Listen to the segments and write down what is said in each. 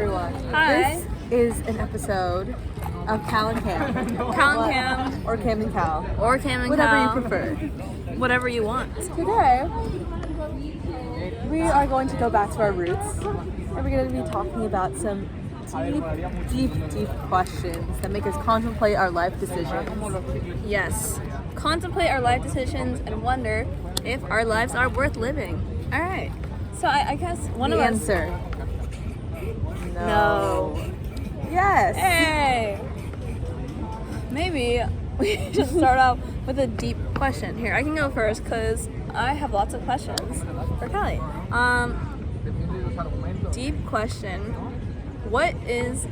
everyone. Hi. This is an episode of Cal and Cam. Cal and Cam. Or Cam and Cal. Or Cam and Whatever Cal. you prefer. Whatever you want. Today, we are going to go back to our roots. And we're going to be talking about some deep questions that make us contemplate our life decisions. Yes. Contemplate our life decisions and wonder if our lives are worth living. All right. So I guess one of us. Answer. No. Yes. Hey. Maybe we should start off with a deep question. Here, I can go first because I have lots of questions for Kelly. Deep question. What is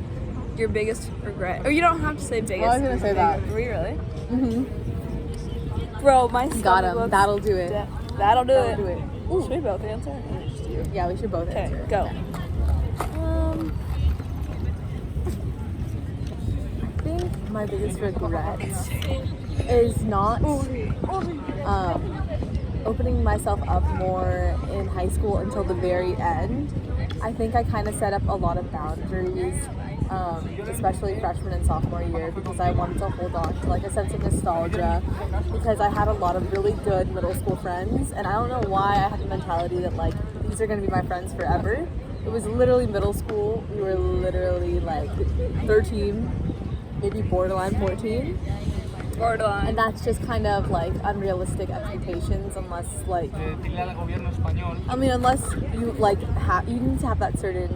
your biggest regret? Or you don't have to say biggest. Well, I was gonna say that. Were you really? Mm-hmm. Bro, my stomach Got him. looks That'll do it. That'll do That'll it. do it. Should we both answer? Or just you? Yeah, we should both Okay, answer. go. I think my biggest regret is not opening myself up more in high school until the very end. I think I kind of set up a lot of boundaries, especially freshman and sophomore year, because I wanted to hold on to like a sense of nostalgia, because I had a lot of really good middle school friends, and I don't know why I had the mentality that like these are going to be my friends forever. It was literally middle school. We were literally like 13, maybe borderline 14. Borderline. And that's just kind of like unrealistic expectations, unless like, I mean, unless you like you need to have that certain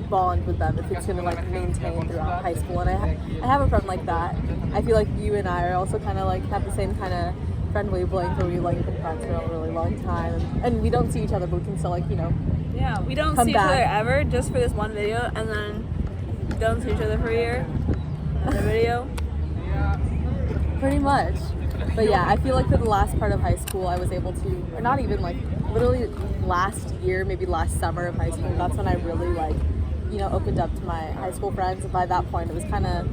bond with them if it's gonna like maintain throughout high school. And I have a friend like that. I feel like you and I are also kind of like have the same kind of friend wavelength where we like been friends for a really long time, and we don't see each other, but we can still like Yeah, we don't come see back. each other ever, just for this one video, and then don't see each other for a year. Another video. Pretty much. But yeah, I feel like for the last part of high school, I was able to, or not even like, literally last year, maybe last summer of high school, that's when I really like, opened up to my high school friends. And by that point, it was kind of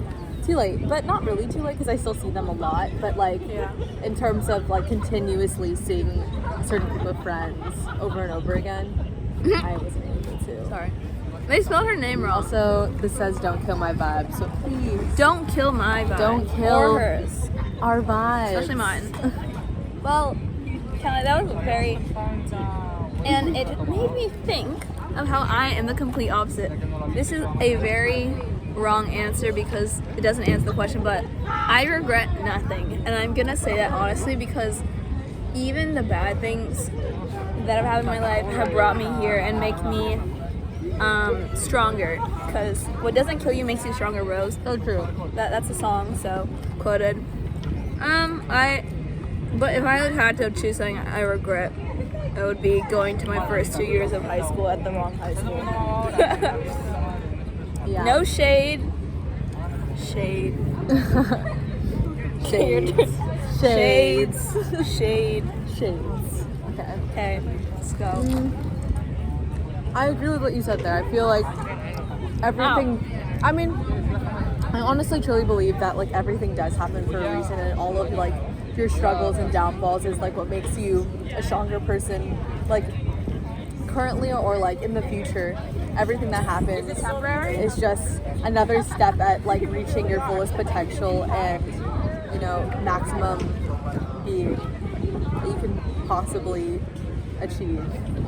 too late, but not really too late because I still see them a lot. But like, in terms of like continuously seeing a certain group of friends over and over again, I wasn't able to. Sorry. They spelled her name wrong. Also, this says don't kill my vibe, so please. Don't kill my vibe. Don't kill or hers. Our vibes. Especially mine. Well, Kelly, that was very... And it made me think of how I am the complete opposite. This is a very wrong answer because it doesn't answer the question, but I regret nothing. And I'm going to say that honestly because even the bad things that have happened in my life have brought me here and make me stronger. Because what doesn't kill you makes you stronger, Rose. So true. That's a song, so quoted. But if I had to choose something I regret, it would be going to my first 2 years of high school at the wrong high school. Yeah. No shade. Shade. Shades. Shades. Shade. Shades. Okay. Okay, let's go. I agree with what you said there. I feel like everything. I mean, I honestly truly believe that like everything does happen for a reason, and all of like your struggles and downfalls is like what makes you a stronger person, like currently or like in the future. Everything that happens is just another step at like reaching your fullest potential and maximum being that you can possibly achieve.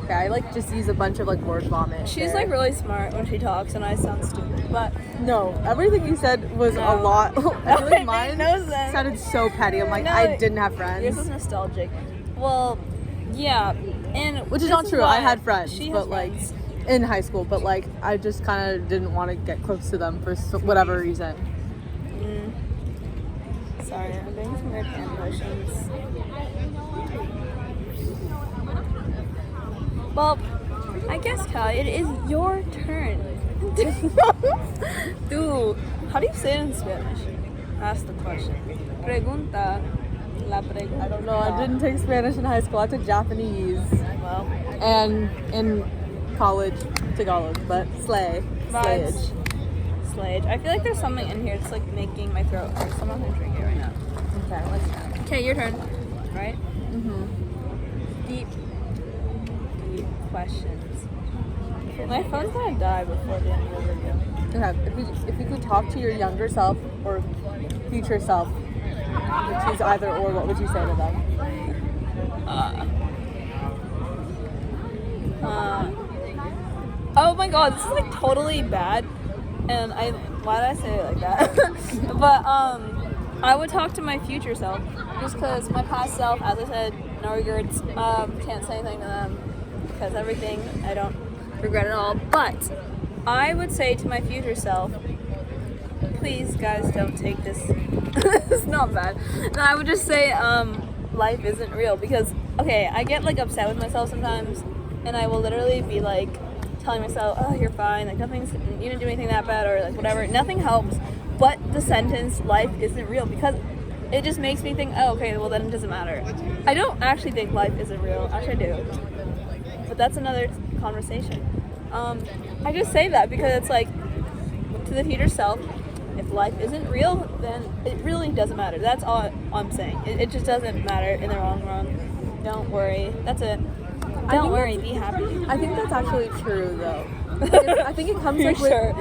Okay, I like just use a bunch of like word vomit. She's there. like really smart when she talks, and I sound stupid. But No, everything you said was a lot. I feel like mine no sense. sounded so petty. I'm like, No, I didn't have friends. Yours was nostalgic. Well, yeah, and Which is this not true. I why had friends, she but has like friends. in high school. But like, I just kind of didn't want to get close to them for whatever reason. Sorry, I'm doing some weird hand motions. Well, I guess, Kelly, it is your turn. Dude, how do you say it in Spanish? Ask the question. Pregunta. La pregunta. I don't know. I didn't take Spanish in high school. I took Japanese Well, and in college Tagalog, but slay, Vibes. slayage. Slade. I feel like there's something in here that's like making my throat hurt, so I'm not gonna drink it right now. Okay, let's try. Okay, your turn. Right? Mm-hmm. Deep questions. My phone's gonna die before the end of the video. Okay, if you could talk to your younger self or future self, you could choose either or, what would you say to them? Oh my god, this is like totally bad, and why did I say it like that? But I would talk to my future self, just because my past self, as I said, no regrets. Can't say anything to them because everything I don't regret at all. But I would say to my future self, please guys, don't take this. It's not bad. No, I would just say life isn't real, because okay, I get like upset with myself sometimes, and I will literally be like telling myself, oh, you're fine, like you didn't do anything that bad, or like whatever. Nothing helps but the sentence life isn't real, because it just makes me think, oh, okay, well then it doesn't matter. I don't actually think life isn't real. Actually I do, but that's another conversation. I just say that because it's like, to the future self, if life isn't real, then it really doesn't matter. That's all I'm saying. It just doesn't matter in the long run. Don't worry. That's it. Don't worry. Be happy. I think that's actually true, though. I think it comes You're like with, sure?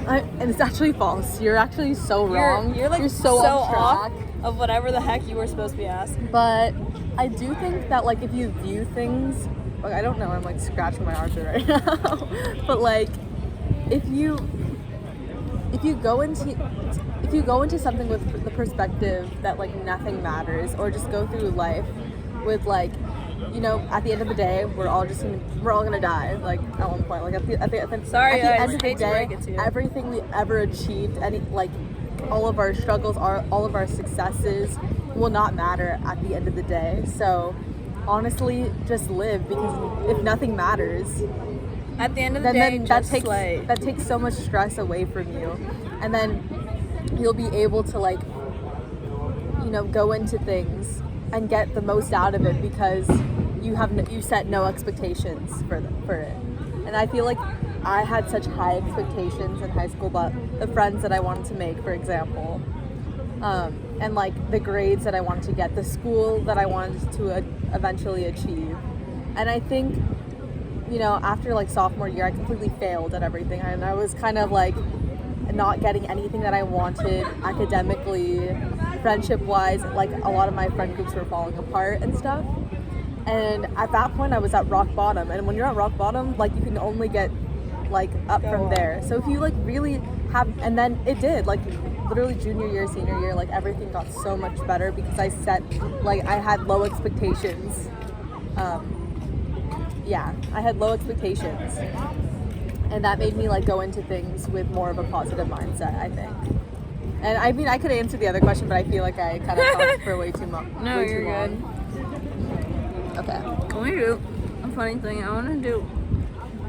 and it's actually false. You're actually so wrong. You're like you're so off off track. of whatever the heck you were supposed to be asked. But I do think that like if you view things, like I don't know, I'm like scratching my armpit right now. But like if you go into something with the perspective that like nothing matters, or just go through life with like, you know, at the end of the day, we're all gonna die. Like at one point, like at the Sorry, at the guys, end of the hate to day, break it to you. everything we ever achieved, like all of our struggles, all of our successes, will not matter at the end of the day. So honestly, just live, because if nothing matters, At the end of the then day, that just takes slay. that takes so much stress away from you, and then you'll be able to like, you know, go into things and get the most out of it, because you set no expectations for it. And I feel like I had such high expectations in high school about the friends that I wanted to make, for example, and like the grades that I wanted to get, the school that I wanted to eventually achieve. And I think, you know, after like sophomore year, I completely failed at everything, and I was kind of like not getting anything that I wanted academically, friendship wise. Like a lot of my friend groups were falling apart and stuff. And at that point I was at rock bottom, and when you're at rock bottom, like you can only get like up from there. So if you like really have, and then it did, like literally junior year, senior year, like everything got so much better because I had low expectations. I had low expectations, and that made me like go into things with more of a positive mindset, I think. And I mean, I could answer the other question, but I feel like I kind of talked for way too long. No, you're good. Okay. Can we do a funny thing? I want to do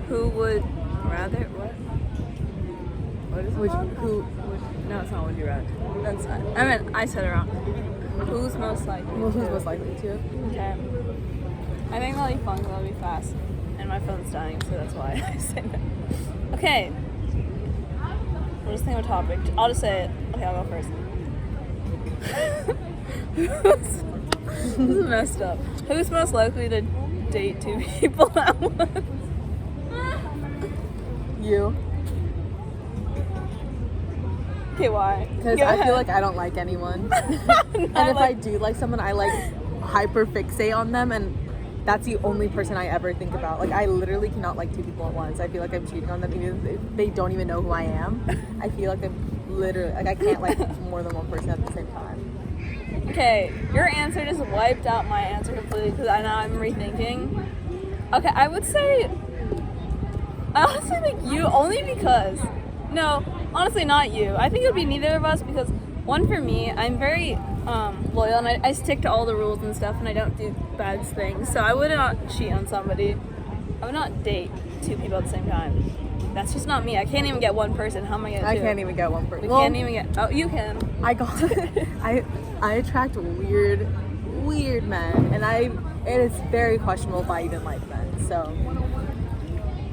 who would rather what? What is it called? No, it's not would you rather. That's not. I mean, I said it wrong. Who's most likely? Well, who's most likely to? Okay. I think that'll be fun. That'll be fast. And my phone's dying, so that's why I say that. Okay. We'll just think of a topic. I'll just say it. Okay, I'll go first. This is messed up. Who's most likely to date two people at once? You. Okay, why? Because I feel like I don't like anyone. And if I do like someone, I like hyper fixate on them, and that's the only person I ever think about. Like I literally cannot like two people at once. I feel like I'm cheating on them, even if they don't even know who I am. I feel like I'm literally, like I can't like more than one person at the same time. Okay, your answer just wiped out my answer completely, because I'm rethinking. Okay, I would say, I honestly think you, only because, no, honestly not you. I think it would be neither of us, because one, for me, I'm very loyal, and I stick to all the rules and stuff, and I don't do bad things, so I would not cheat on somebody. I would not date two people at the same time. That's just not me. I can't even get one person. How am I gonna do? I can't even get one person. We can't even get. Oh, you can. I attract weird men, and it is very questionable if I even like men. So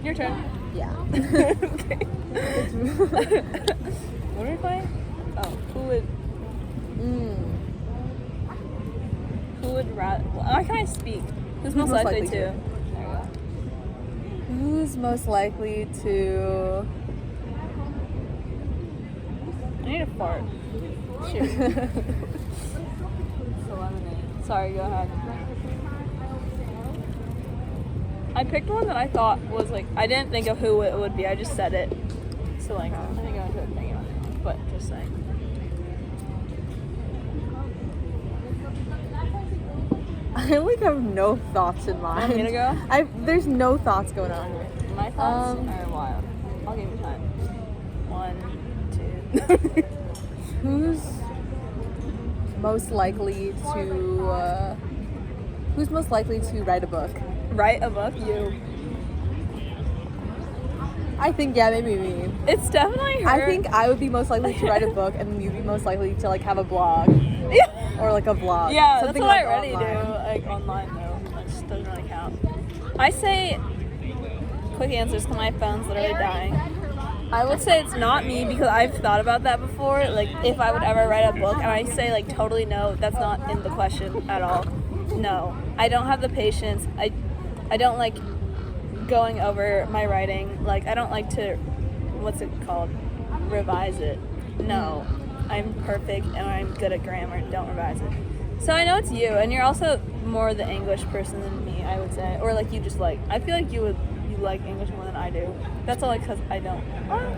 Your turn. yeah. Okay. What are we playing? Oh, who would rather? Why can't I speak? Who's most likely to? There we go. Who's most likely to... I need a fart. Shoot. It's the lemonade. Sorry, go ahead. I picked one that I thought was like, I didn't think of who it would be, I just said it. So like, I think I could think of it, but just saying. I like have no thoughts in mind. Want me to go? There's no thoughts going on here. My thoughts are wild. I'll give you time. 1, 2. Who's most likely to write a book? Write a book? You. I think, yeah, maybe me. It's definitely her. I think I would be most likely to write a book, and you'd be most likely to like have a blog or like a vlog. Yeah, that's Something what like I already online. do. Like online though, that just doesn't really count. I say quick answers because my phone's literally dying. I would say it's not me because I've thought about that before. Like if I would ever write a book, and I say like totally no, that's not in the question at all. No, I don't have the patience. I don't like going over my writing. Like I don't like to, what's it called, revise it. No, I'm perfect and I'm good at grammar. Don't revise it. So I know it's you, and you're also more the English person than me, I would say, or like you just like. I feel like you like English more than I do. That's only because I don't.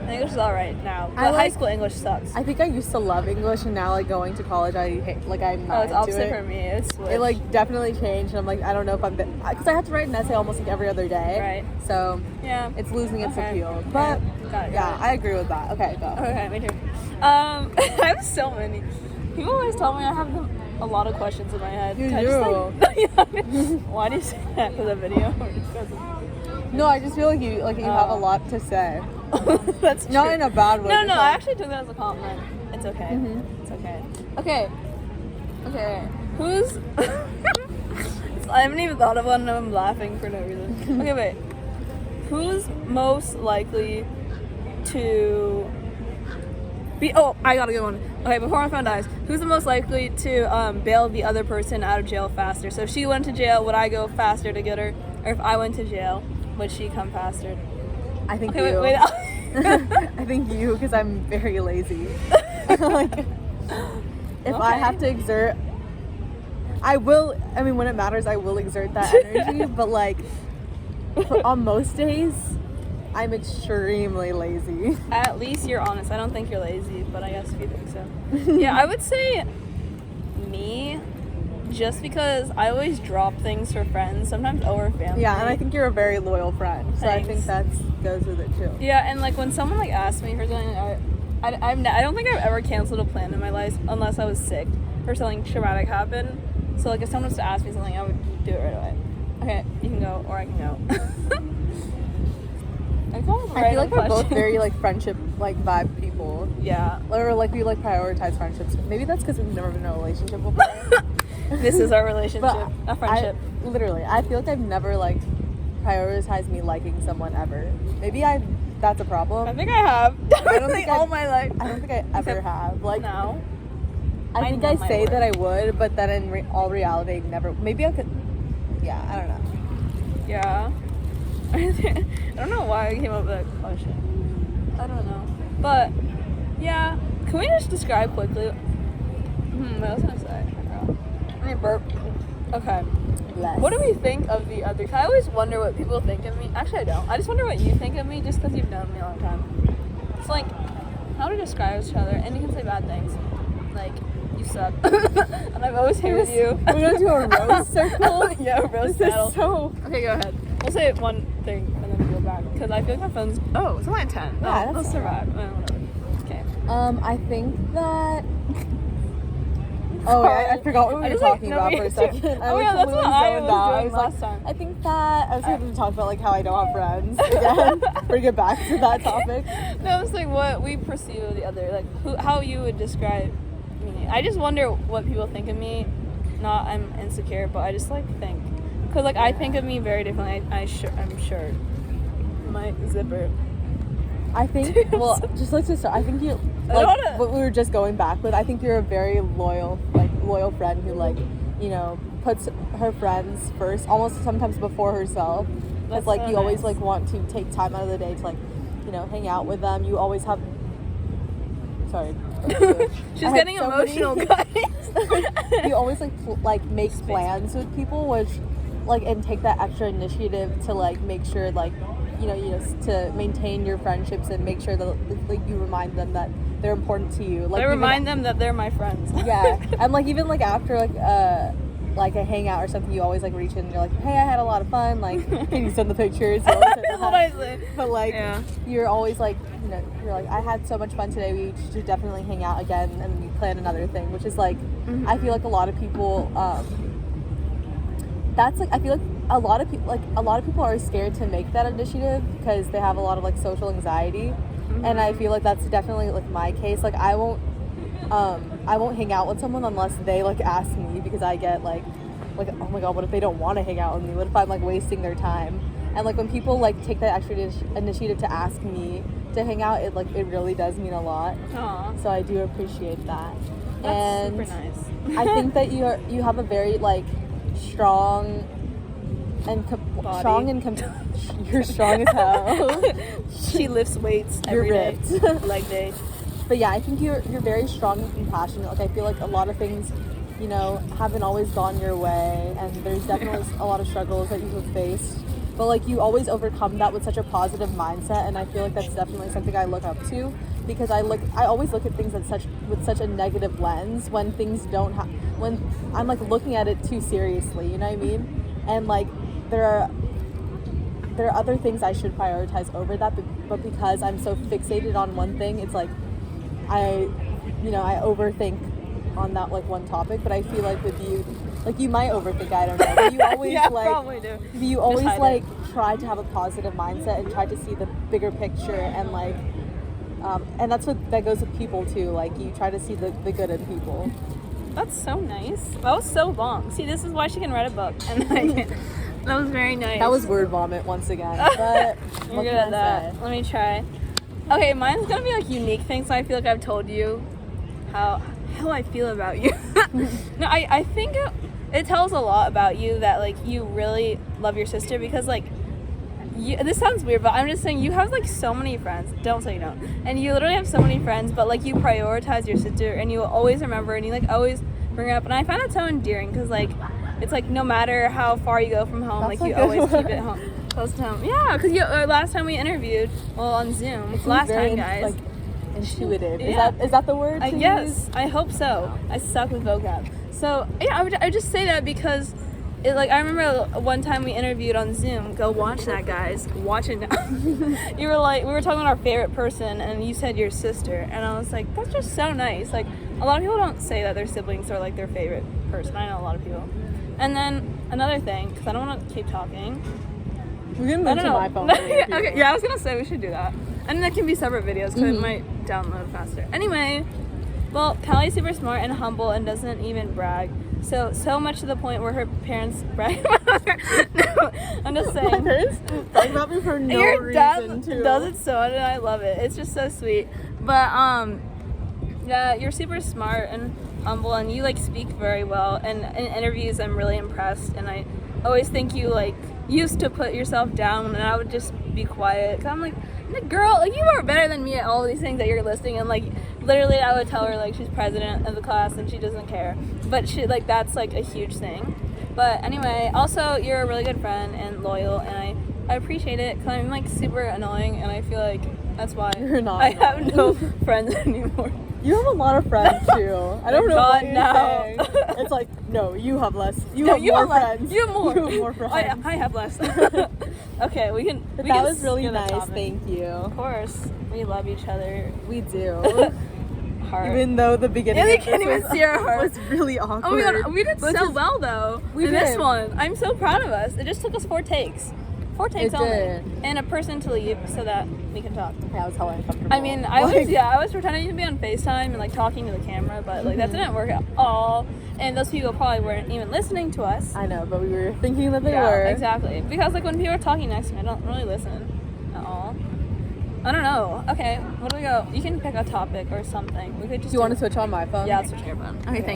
English is alright now, but high school English sucks. I think I used to love English, and now like going to college, I'm not It's into opposite it. for me. It's It like definitely changed, and I'm like, I don't know if I'm because I have to write an essay almost like every other day. Right. So yeah, it's losing its Okay. appeal. But Got it. yeah, I agree with that. Okay, go. Okay, me too. I have so many. People always tell me I have a lot of questions in my head. You Can I do. just, like, why do you say that for the video? Or just 'cause No, I just feel like you have a lot to say. that's Not true. in a bad way. No, just I like- actually took that as a compliment. It's okay. Mhm. It's okay. Okay. Who's... I haven't even thought of one and I'm laughing for no reason. Okay, wait. Who's most likely to be... Oh, I got a good one. Okay, before my phone dies. Who's the most likely to bail the other person out of jail faster? So if she went to jail, would I go faster to get her? Or if I went to jail, would she come faster? I think Okay, you. wait. I think you, because I'm very lazy. Like, if I have to exert, I will. I mean, when it matters, I will exert that energy. But like, on most days, I'm extremely lazy. At least you're honest. I don't think you're lazy, but I guess if you think so. Yeah, I would say me, just because I always drop things for friends, sometimes over family. Yeah, and I think you're a very loyal friend, so I think Thanks. that goes with it too. Yeah, and like when someone like asks me for something, I don't think I've ever canceled a plan in my life unless I was sick or something traumatic happened. So like if someone was to ask me something, I would do it right away. Okay, you can go, or I can go. I feel like we're both very like friendship like vibe people. Yeah. Or like we like prioritize friendships. Maybe that's because we've never been in a relationship before. This is our relationship, But a friendship. I feel like I've never like prioritized me liking someone ever. Maybe that's a problem. I think I have. I don't think all I've- my life. I don't think I ever have. Like No. I think know I my say worth. that I would, but then in all reality, never. Maybe I could. Yeah, I don't know. Yeah. I don't know why I came up with that question. I don't know. But, yeah. Can we just describe quickly? What else was I say? I mean, burp. Okay. Less. What do we think of the other? I always wonder what people think of me. Actually, I don't. I just wonder what you think of me just because you've known me a long time. It's like, how to describe each other, and you can say bad things. Like, you suck. And I've always hated you. We're gonna do a roast circle. Yeah, a roast This is battle. so. Okay, go ahead. We'll say one thing and then we'll go back. Because I feel like my phone's... Oh, it's only at 10. Yeah, Oh, that's let's survive. Whatever. Okay. I think that. Oh, yeah, I forgot what we I were just, like, talking no, about me for a too. second. Oh, yeah, that's what I was zoned out. doing last time. I think that I was going to talk about like how I don't have friends again. Bring it back to that topic. No, it's like what we perceive of the other. Like how you would describe me. I just wonder what people think of me. Not I'm insecure, but I just like think. Because like I think of me very differently. I'm sure. My zipper. I think, well, just let's just start. I think you, I don't like, wanna- what we were just going back with, I think you're a very loyal friend who, like, you know, puts her friends first, almost sometimes before herself. because like so you always nice. like want to take time out of the day to like, you know, hang out with them. You always have. Sorry. She's I had getting so many- emotional, guys. You always like make plans with people, which like and take that extra initiative to like make sure like you know to maintain your friendships and make sure that like you remind them that they're important to you. Like I even- remind them that they're my friends. yeah, and like even like after like a hangout or something, you always like reach in and you're like, hey, I had a lot of fun. Like, can you send the pictures? You always send That's what I say. But like, Yeah. you're always like, you know, you're like, I had so much fun today. We should definitely hang out again and we plan another thing, which is like, I feel like a lot of people. That's like I feel like a lot of people are scared to make that initiative because they have a lot of like social anxiety, and I feel like that's definitely like my case. Like I won't hang out with someone unless they like ask me because I get like oh my god, what if they don't want to hang out with me? What if I'm like wasting their time? And like when people like take that extra initiative to ask me to hang out, it really does mean a lot. Aw, So I do appreciate that. that's and super nice. I think that you have a very like strong and you're strong as hell. She lifts weights You're every day. ripped. Leg day. But yeah, I think you're very strong and compassionate. Like I feel like a lot of things, you know, haven't always gone your way, and there's definitely a lot of struggles that you have faced. But like you always overcome that with such a positive mindset, and I feel like that's definitely something I look up to because I always look at things with such a negative lens when things don't when I'm like looking at it too seriously. You know what I mean? And like there are other things I should prioritize over that, but because I'm so fixated on one thing, it's like I overthink on that like one topic. But I feel like with you, like you might overthink, I don't know, but you always Yeah, like probably do. you always hide like try to have a positive mindset and try to see the bigger picture, and like and that goes with people too. Like you try to see the good in people. That's so nice. That was so long. See, this is why she can write a book. And like, that was very nice. That was word vomit once again. But You're what good can at I that. say? Let me try. Okay, mine's gonna be like unique things. So I feel like I've told you how I feel about you. No, I think it tells a lot about you that like you really love your sister because like this sounds weird, but I'm just saying you have like so many friends. Don't say you don't. And you literally have so many friends, but like you prioritize your sister and you always remember and you like always bring her up. And I find that so endearing because like it's like no matter how far you go from home, That's like a you good always one. keep it home. Close to home. Yeah, because last time we interviewed, on Zoom. It seems Last very, time, guys. like, intuitive. Yeah. Is that the word? To Yes, use? I hope so. I suck with vocab. So yeah, I would just say that because it like I remember one time we interviewed on Zoom. Go watch that, guys. Watch it now. You were like we were talking about our favorite person, and you said your sister, and I was like, that's just so nice. Like a lot of people don't say that their siblings are like their favorite person. I know a lot of people. And then another thing, because I don't want to keep talking. We can I move don't to know. my phone. Okay, yeah, I was gonna say we should do that, and that can be separate videos because it might download faster. Anyway, well, Callie's super smart and humble and doesn't even brag. So much to the point where her parents brag about her. No, I'm just My saying. parents brag about me for no Your reason dad too. does it so, and I love it. It's just so sweet. But yeah, you're super smart and humble, and you like speak very well. And in interviews, I'm really impressed. And I always think you like used to put yourself down, and I would just be quiet. Cause I'm like, girl, like you are better than me at all these things that you're listing. And like literally, I would tell her like she's president of the class and she doesn't care. But she like that's like a huge thing. But anyway, also you're a really good friend and loyal, and I appreciate it because I'm like super annoying, and I feel like that's why You're not I have no annoying. friends anymore. You have a lot of friends too. I don't know Not what you're now. saying. It's like no, you have less. You No, have more less. friends. You have more. You have more friends. I have less. Okay, we can. But we that can was really skip that nice. topic. Thank you. Of course, we love each other. We do. Heart. Even though the beginning Yeah, they of this can't even was, see our heart. was really awkward. Oh my god, we did But so just- well though. We in this did. one, I'm so proud of us. It just took us 4 takes. 4 takes It only. did. And a person to leave so that we can talk. Yeah, I was hella uncomfortable. I mean, I was pretending to be on FaceTime and like talking to the camera, but like that didn't work at all. And those people probably weren't even listening to us. I know, but we were thinking that they Yeah, were. exactly. Because like when people are talking next to me, I don't really listen at all. I don't know. Okay, what do we go? You can pick a topic or something. We could just. Do you want to switch on my phone? Yeah, let's switch to your phone. Okay, thank